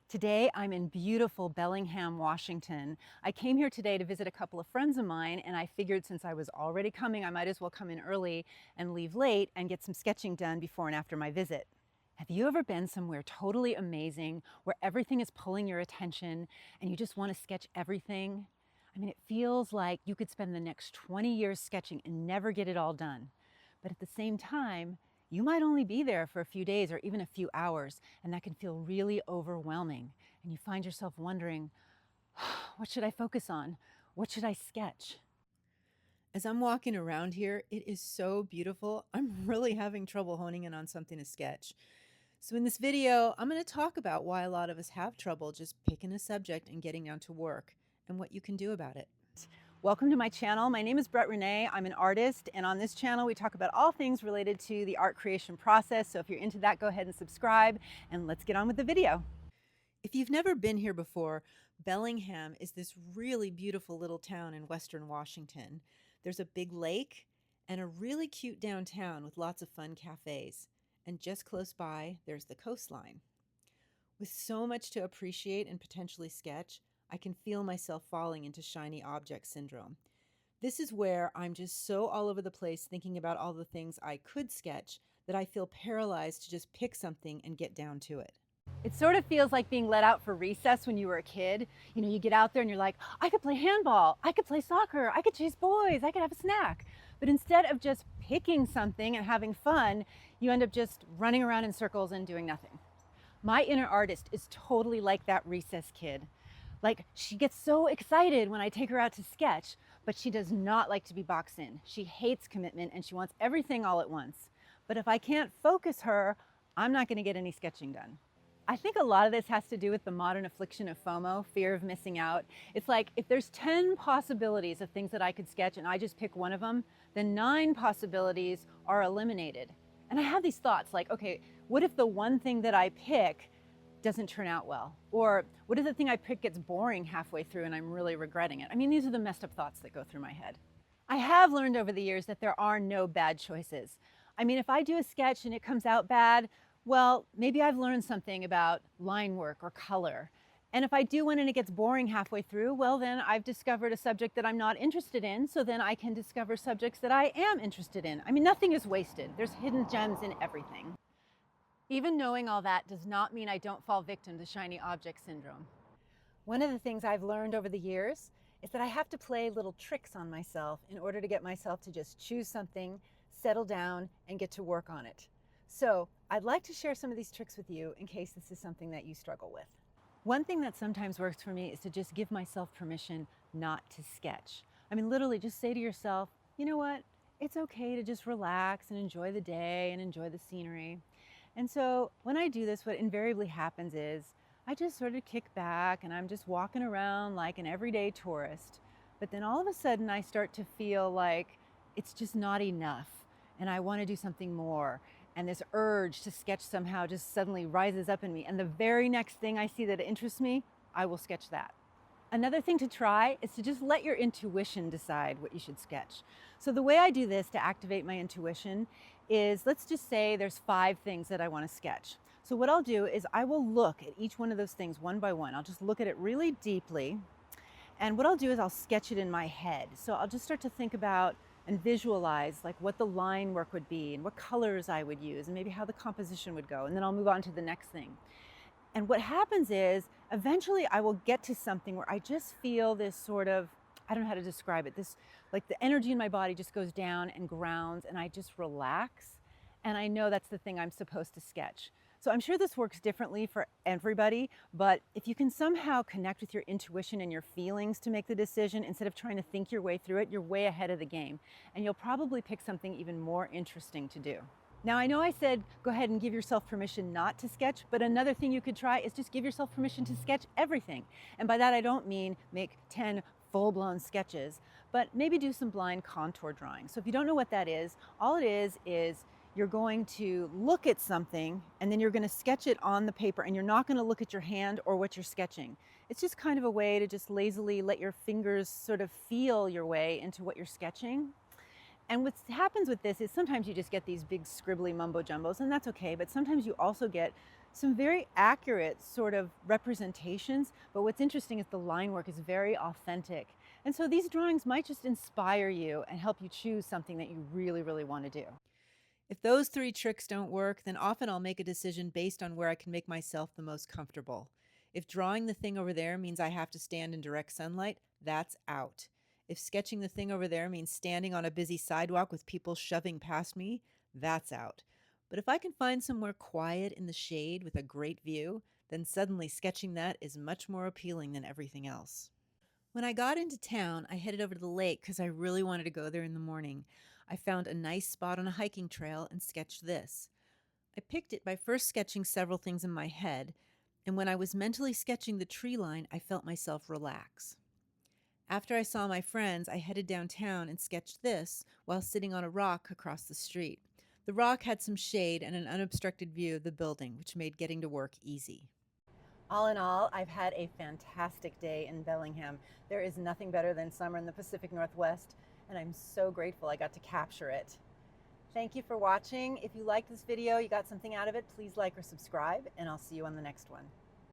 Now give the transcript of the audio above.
Today, I'm in beautiful Bellingham, Washington. I came here today to visit a couple of friends of mine, and I figured since I was already coming, I might as well come in early and leave late and get some sketching done before and after my visit. Have you ever been somewhere totally amazing where everything is pulling your attention and you just want to sketch everything? I mean, it feels like you could spend the next 20 years sketching and never get it all done. But at the same time, you might only be there for a few days or even a few hours, and that can feel really overwhelming. And you find yourself wondering, what should I focus on? What should I sketch? As I'm walking around here, it is so beautiful. I'm really having trouble honing in on something to sketch. So in this video, I'm going to talk about why a lot of us have trouble just picking a subject and getting down to work and what you can do about it. Welcome to my channel. My name is Brett Renee. I'm an artist, and on this channel we talk about all things related to the art creation process. So if you're into that, go ahead and subscribe, and let's get on with the video. If you've never been here before, Bellingham is this really beautiful little town in western Washington. There's a big lake and a really cute downtown with lots of fun cafes. And just close by, there's the coastline. With so much to appreciate and potentially sketch, I can feel myself falling into shiny object syndrome. This is where I'm just so all over the place thinking about all the things I could sketch that I feel paralyzed to just pick something and get down to it. It sort of feels like being let out for recess when you were a kid. You know, you get out there and you're like, I could play handball, I could play soccer, I could chase boys, I could have a snack. But instead of just picking something and having fun, you end up just running around in circles and doing nothing. My inner artist is totally like that recess kid. Like, she gets so excited when I take her out to sketch, but she does not like to be boxed in. She hates commitment and she wants everything all at once. But if I can't focus her, I'm not going to get any sketching done. I think a lot of this has to do with the modern affliction of FOMO, fear of missing out. It's like if there's 10 possibilities of things that I could sketch and I just pick one of them, then 9 possibilities are eliminated. And I have these thoughts like, okay, what if the one thing that I pick doesn't turn out well? Or what if the thing I pick gets boring halfway through and I'm really regretting it? I mean, these are the messed up thoughts that go through my head. I have learned over the years that there are no bad choices. I mean, if I do a sketch and it comes out bad, well, maybe I've learned something about line work or color. And if I do one and it gets boring halfway through, well, then I've discovered a subject that I'm not interested in, so then I can discover subjects that I am interested in. I mean, nothing is wasted. There's hidden gems in everything. Even knowing all that does not mean I don't fall victim to shiny object syndrome. One of the things I've learned over the years is that I have to play little tricks on myself in order to get myself to just choose something, settle down, and get to work on it. So I'd like to share some of these tricks with you in case this is something that you struggle with. One thing that sometimes works for me is to just give myself permission not to sketch. I mean, literally just say to yourself, you know what? It's okay to just relax and enjoy the day and enjoy the scenery. And so when I do this, what invariably happens is I just sort of kick back and I'm just walking around like an everyday tourist. But then all of a sudden I start to feel like it's just not enough and I want to do something more. And this urge to sketch somehow just suddenly rises up in me. And the very next thing I see that interests me, I will sketch that. Another thing to try is to just let your intuition decide what you should sketch. So the way I do this to activate my intuition is, let's just say there's 5 things that I want to sketch. So what I'll do is I will look at each one of those things one by one. I'll just look at it really deeply. And what I'll do is I'll sketch it in my head. So I'll just start to think about and visualize like what the line work would be and what colors I would use and maybe how the composition would go. And then I'll move on to the next thing. And what happens is eventually I will get to something where I just feel this sort of, I don't know how to describe it, this like the energy in my body just goes down and grounds and I just relax. And I know that's the thing I'm supposed to sketch. So I'm sure this works differently for everybody, but if you can somehow connect with your intuition and your feelings to make the decision instead of trying to think your way through it, you're way ahead of the game. And you'll probably pick something even more interesting to do. Now, I know I said go ahead and give yourself permission not to sketch, but another thing you could try is just give yourself permission to sketch everything. And by that, I don't mean make 10 full-blown sketches, but maybe do some blind contour drawing. So if you don't know what that is, all it is you're going to look at something and then you're going to sketch it on the paper and you're not going to look at your hand or what you're sketching. It's just kind of a way to just lazily let your fingers sort of feel your way into what you're sketching. And what happens with this is sometimes you just get these big scribbly mumbo jumbos, and that's okay, but sometimes you also get some very accurate sort of representations, but what's interesting is the line work is very authentic. And so these drawings might just inspire you and help you choose something that you really, really want to do. If those three tricks don't work, then often I'll make a decision based on where I can make myself the most comfortable. If drawing the thing over there means I have to stand in direct sunlight, that's out. If sketching the thing over there means standing on a busy sidewalk with people shoving past me, that's out. But if I can find somewhere quiet in the shade with a great view, then suddenly sketching that is much more appealing than everything else. When I got into town, I headed over to the lake because I really wanted to go there in the morning. I found a nice spot on a hiking trail and sketched this. I picked it by first sketching several things in my head, and when I was mentally sketching the tree line, I felt myself relax. After I saw my friends, I headed downtown and sketched this while sitting on a rock across the street. The rock had some shade and an unobstructed view of the building, which made getting to work easy. All in all, I've had a fantastic day in Bellingham. There is nothing better than summer in the Pacific Northwest, and I'm so grateful I got to capture it. Thank you for watching. If you liked this video, you got something out of it, please like or subscribe, and I'll see you on the next one.